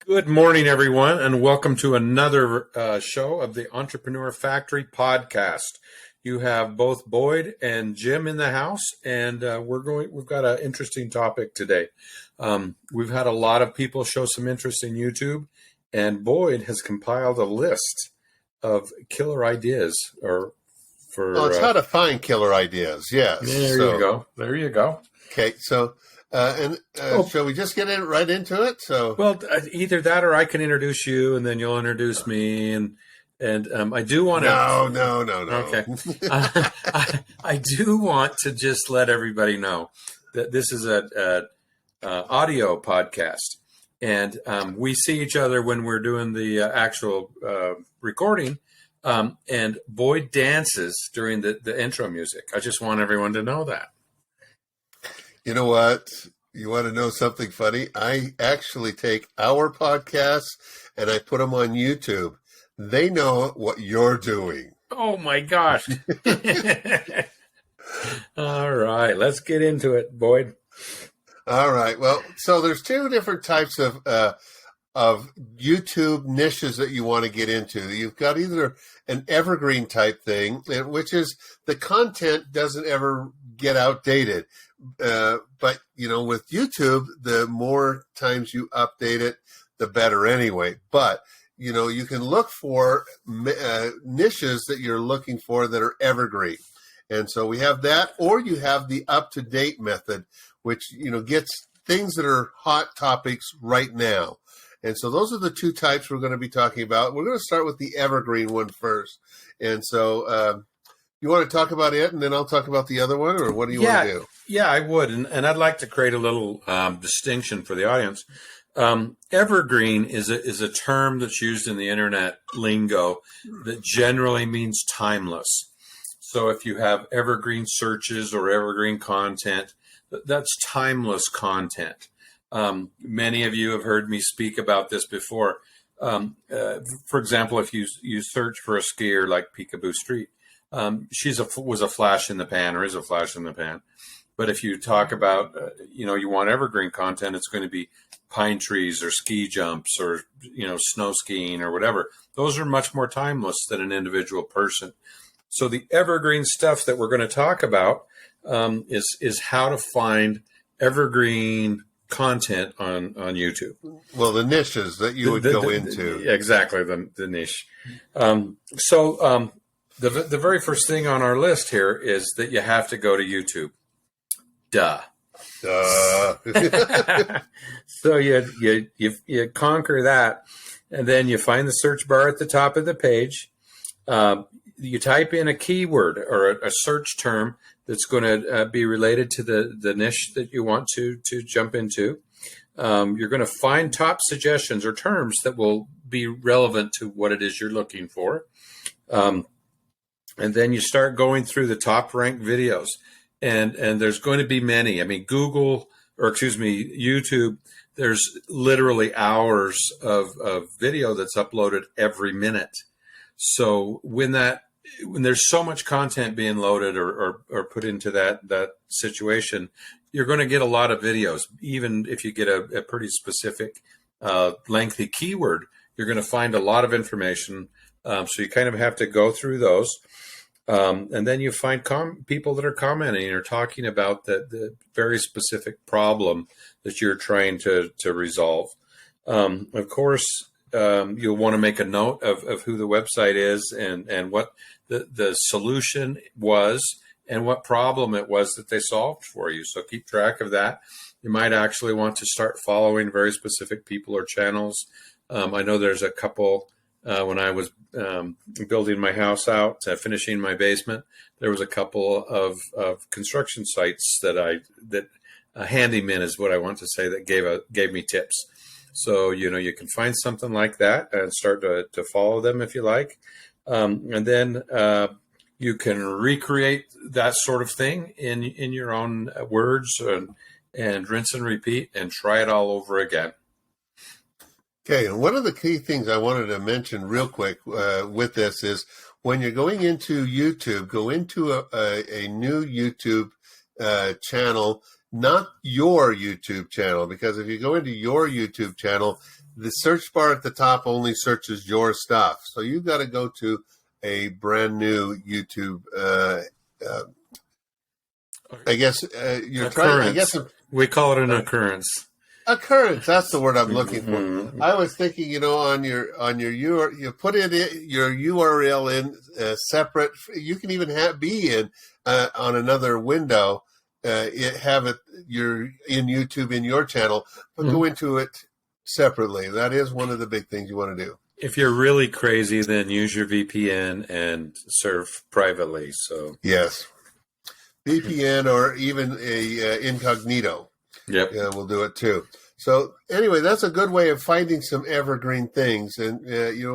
Good morning, everyone, and welcome to another show of the Entrepreneur Factory podcast. You have both Boyd and Jim in the house, and we've got an interesting topic today. We've had a lot of people show some interest in YouTube, and Boyd has compiled a list of killer ideas. It's how to find killer ideas. Yes. There you go. Okay, so. Shall we just get right into it? Well, either that or I can introduce you, and then you'll introduce me, and I do want to. No. Okay, I do want to just let everybody know that this is a audio podcast, and we see each other when we're doing the actual recording. And Boyd dances during the intro music. I just want everyone to know that. You know what? You want to know something funny? I actually take our podcasts and I put them on YouTube. They know what you're doing. Oh, my gosh. All right. Let's get into it, Boyd. All right. Well, so there's two different types of YouTube niches that you want to get into. You've got either an evergreen type thing, which is the content doesn't ever get outdated. But, with YouTube, the more times you update it, the better anyway. But, you can look for niches that you're looking for that are evergreen. And so we have that, or you have the up-to-date method, which, gets things that are hot topics right now. And so those are the two types we're going to be talking about. We're going to start with the evergreen one first. And so you want to talk about it, and then I'll talk about the other one, or what do you want to do? Yeah, I would. And I'd like to create a little distinction for the audience. Evergreen is a term that's used in the internet lingo that generally means timeless. So if you have evergreen searches or evergreen content, that's timeless content. Many of you have heard me speak about this before. For example, if you search for a skier like Peekaboo Street, was a flash in the pan, or is a flash in the pan. But if you talk about, you want evergreen content, it's going to be pine trees or ski jumps or, snow skiing or whatever. Those are much more timeless than an individual person. So the evergreen stuff that we're going to talk about is how to find evergreen content on YouTube. Well, the niches that you would go into. Exactly, the niche. The very first thing on our list here is that you have to go to YouTube. Duh. So you conquer that, and then you find the search bar at the top of the page. You type in a keyword or a search term that's going to be related to the niche that you want to jump into. You're going to find top suggestions or terms that will be relevant to what it is you're looking for. And then you start going through the top ranked videos. And there's going to be many. I mean, YouTube, there's literally hours of video that's uploaded every minute. So when there's so much content being loaded or put into that situation, you're going to get a lot of videos. Even if you get a pretty specific, lengthy keyword, you're going to find a lot of information. So you kind of have to go through those. And then you find people that are commenting or talking about the very specific problem that you're trying to resolve. Of course, you'll want to make a note of who the website is and what the solution was and what problem it was that they solved for you. So keep track of that. You might actually want to start following very specific people or channels. I know there's a couple. When I was building my house out, finishing my basement, there was a couple of construction sites that handyman is what I want to say, that gave me tips. So, you can find something like that and start to follow them if you like. And then you can recreate that sort of thing in your own words and rinse and repeat and try it all over again. Okay, and one of the key things I wanted to mention real quick with this is when you're going into YouTube, go into a new YouTube channel not your YouTube channel, because if you go into your YouTube channel, the search bar at the top only searches your stuff. So you've got to go to a brand new YouTube. I guess you're trying. I guess we call it an occurrence. Occurrence. That's the word I'm looking for. Mm-hmm. I was thinking, on your URL, you put your URL in separate. You can even be in on another window. You're in YouTube in your channel, but go into it separately. That is one of the big things you want to do. If you're really crazy, then use your VPN and serve privately. So yes, VPN or even a incognito. Yep, we'll do it too. So anyway, that's a good way of finding some evergreen things, and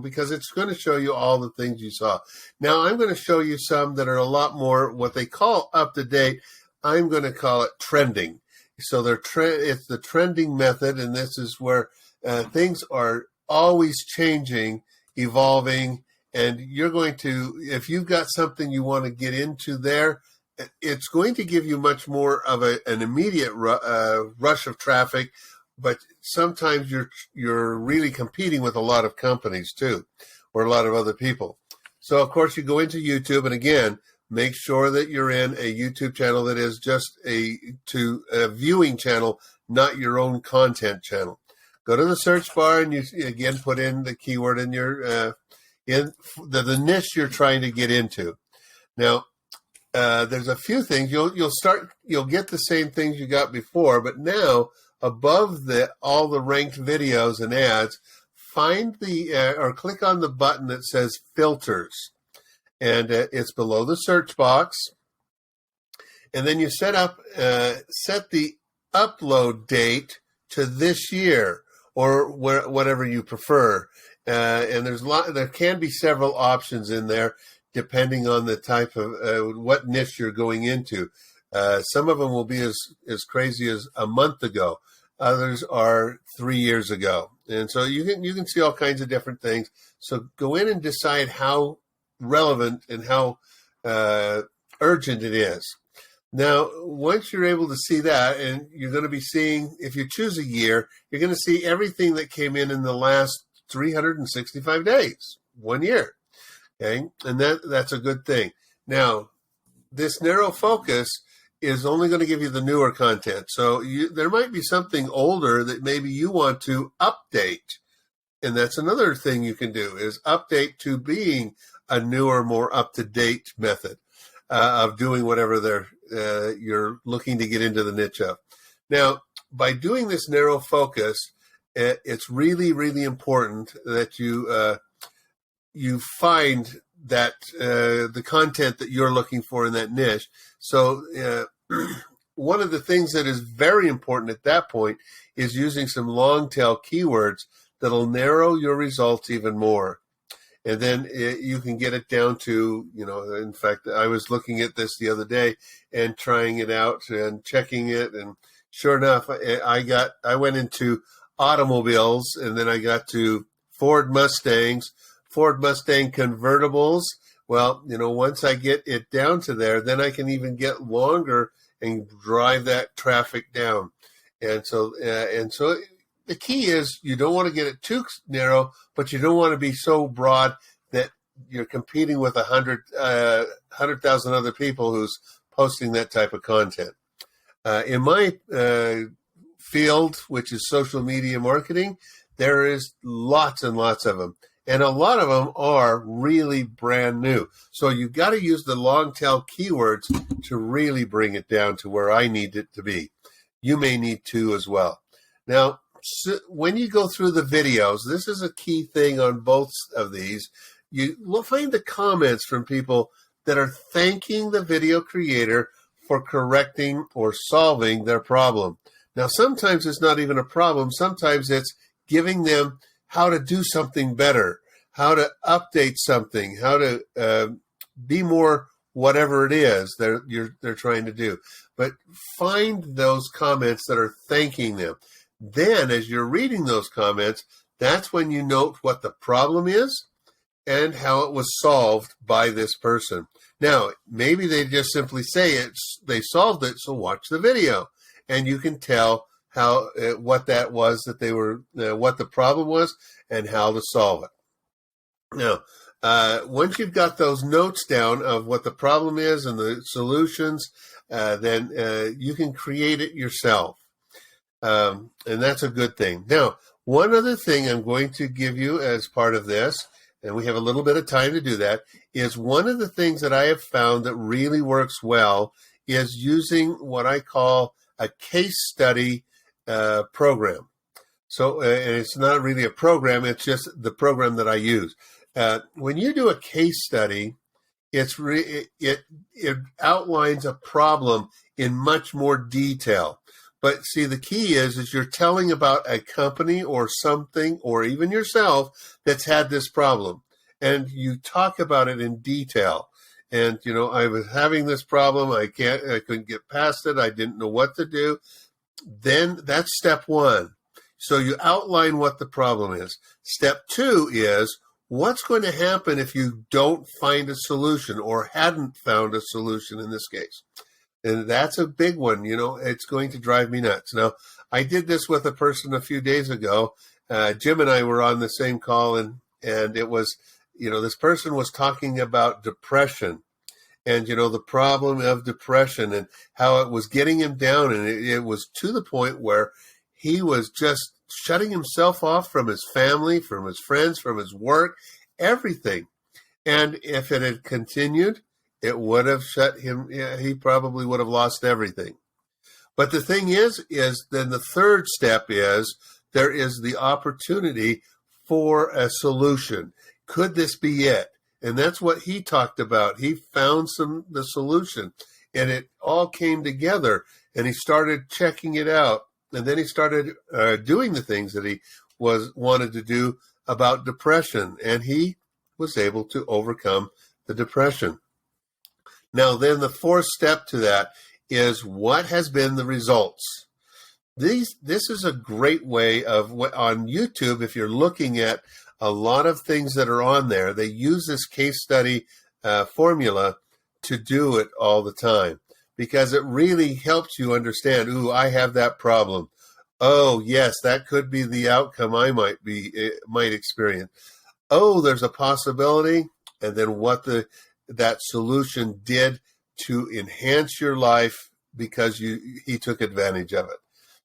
because it's going to show you all the things you saw. Now I'm going to show you some that are a lot more what they call up to date. I'm going to call it trending. So it's the trending method, and this is where things are always changing, evolving, and you're going to, if you've got something you want to get into there, it's going to give you much more of an immediate rush of traffic, but sometimes you're really competing with a lot of companies too, or a lot of other people. So of course you go into YouTube, and again, make sure that you're in a YouTube channel that is just a viewing channel, not your own content channel. Go to the search bar and you again put in the keyword in your in the niche you're trying to get into. Now, there's a few things you'll get the same things you got before, but now above all the ranked videos and ads, find or click on the button that says filters. And it's below the search box. And then you set the upload date to this year or whatever you prefer. And there can be several options in there depending on the type of what niche you're going into. Some of them will be as crazy as a month ago. Others are 3 years ago. And so you can see all kinds of different things. So go in and decide how relevant and how urgent it is. Now, once you're able to see that, and you're going to be seeing, if you choose a year, you're going to see everything that came in the last 365 days, 1 year. Okay, and that's a good thing. Now, this narrow focus is only going to give you the newer content. So there might be something older that maybe you want to update. And that's another thing you can do, is update to being a newer, more up-to-date method of doing whatever you're looking to get into the niche of. Now, by doing this narrow focus, it's really, really important that you find that the content that you're looking for in that niche. So one of the things that is very important at that point is using some long tail keywords that'll narrow your results even more. And then you can get it down to, in fact, I was looking at this the other day and trying it out and checking it. And sure enough, I went into automobiles, and then I got to Ford Mustang convertibles. Well, once I get it down to there, then I can even get longer and drive that traffic down. And so the key is you don't want to get it too narrow, but you don't want to be so broad that you're competing with 100,000 other people who's posting that type of content. In my field, which is social media marketing, there is lots and lots of them. And a lot of them are really brand new. So you've got to use the long tail keywords to really bring it down to where I need it to be. You may need to as well. Now, when you go through the videos, this is a key thing on both of these. You will find the comments from people that are thanking the video creator for correcting or solving their problem. Now, sometimes it's not even a problem. Sometimes it's giving them how to do something better, how to update something, how to be more whatever it is they're trying to do. But find those comments that are thanking them. Then, as you're reading those comments, that's when you note what the problem is and how it was solved by this person. Now, maybe they just simply say they solved it, so watch the video. and you can tell how what that was that they were, what the problem was, and how to solve it. Now, once you've got those notes down of what the problem is and the solutions, then you can create it yourself. And that's a good thing. Now, one other thing I'm going to give you as part of this, and we have a little bit of time to do that, is one of the things that I have found that really works well is using what I call a case study program. So, and it's not really a program, it's just the program that I use. When you do a case study, it outlines a problem in much more detail. But see, the key is you're telling about a company or something, or even yourself, that's had this problem, and you talk about it in detail. And I was having this problem. I couldn't get past it. I didn't know what to do. Then that's step one. So you outline what the problem is. Step two is, what's going to happen if you don't find a solution, or hadn't found a solution in this case? And that's a big one. It's going to drive me nuts. Now, I did this with a person a few days ago. Jim and I were on the same call, and it was, this person was talking about depression and, the problem of depression and how it was getting him down. And it was to the point where he was just shutting himself off from his family, from his friends, from his work, everything. And if it had continued, it would have shut him. He probably would have lost everything. But the thing is then the third step is there is the opportunity for a solution. Could this be it? And that's what he talked about. He found the solution, and it all came together, and he started checking it out. And then he started doing the things that he wanted to do about depression, and he was able to overcome the depression. Now, then the fourth step to that is, what has been the results? This is a great way of, on YouTube, if you're looking at a lot of things that are on there, they use this case study formula to do it all the time, because it really helps you understand, I have that problem. Oh, yes, that could be the outcome I might experience. Oh, there's a possibility, and then what that solution did to enhance your life because he took advantage of it.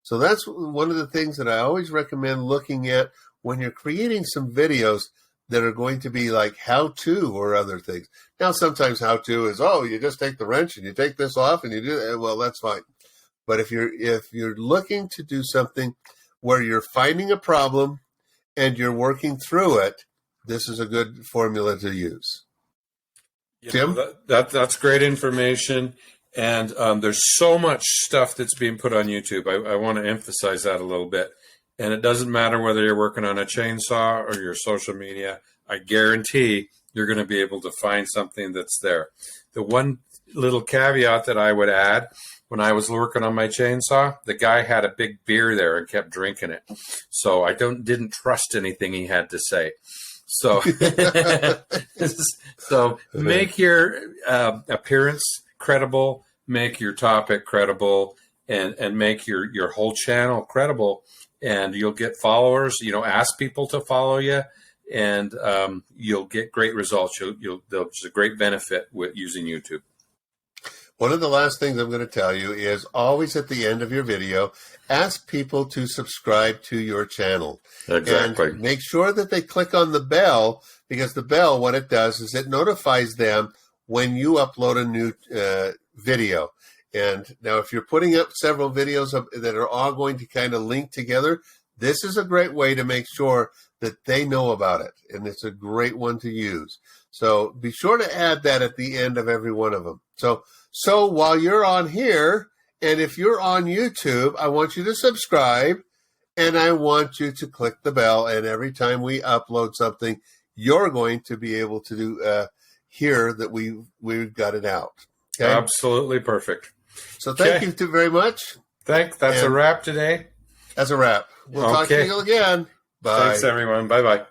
So that's one of the things that I always recommend looking at when you're creating some videos that are going to be like how-to or other things. Now, sometimes how-to is, you just take the wrench and you take this off and you do that. Well, that's fine. But if you're looking to do something where you're finding a problem and you're working through it, this is a good formula to use. Tim? That's great information. And there's so much stuff that's being put on YouTube. I want to emphasize that a little bit. And it doesn't matter whether you're working on a chainsaw or your social media. I guarantee you're going to be able to find something that's there. The one little caveat that I would add, when I was working on my chainsaw, the guy had a big beer there and kept drinking it. So I didn't trust anything he had to say. So, make your appearance credible, make your topic credible, and make your whole channel credible, and you'll get followers. Ask people to follow you, and you'll get great results. There's a great benefit with using YouTube. One of the last things I'm going to tell you is, always at the end of your video, ask people to subscribe to your channel. Exactly. And make sure that they click on the bell, because the bell, what it does is it notifies them when you upload a new video. And now, if you're putting up several videos that are all going to kind of link together, this is a great way to make sure that they know about it. And it's a great one to use. So be sure to add that at the end of every one of them. So while you're on here, and if you're on YouTube, I want you to subscribe, and I want you to click the bell. And every time we upload something, you're going to be able to hear that we've got it out. Okay? Absolutely perfect. So thank you very much. That's a wrap today. That's a wrap. We'll talk to you again. Bye. Thanks, everyone. Bye-bye.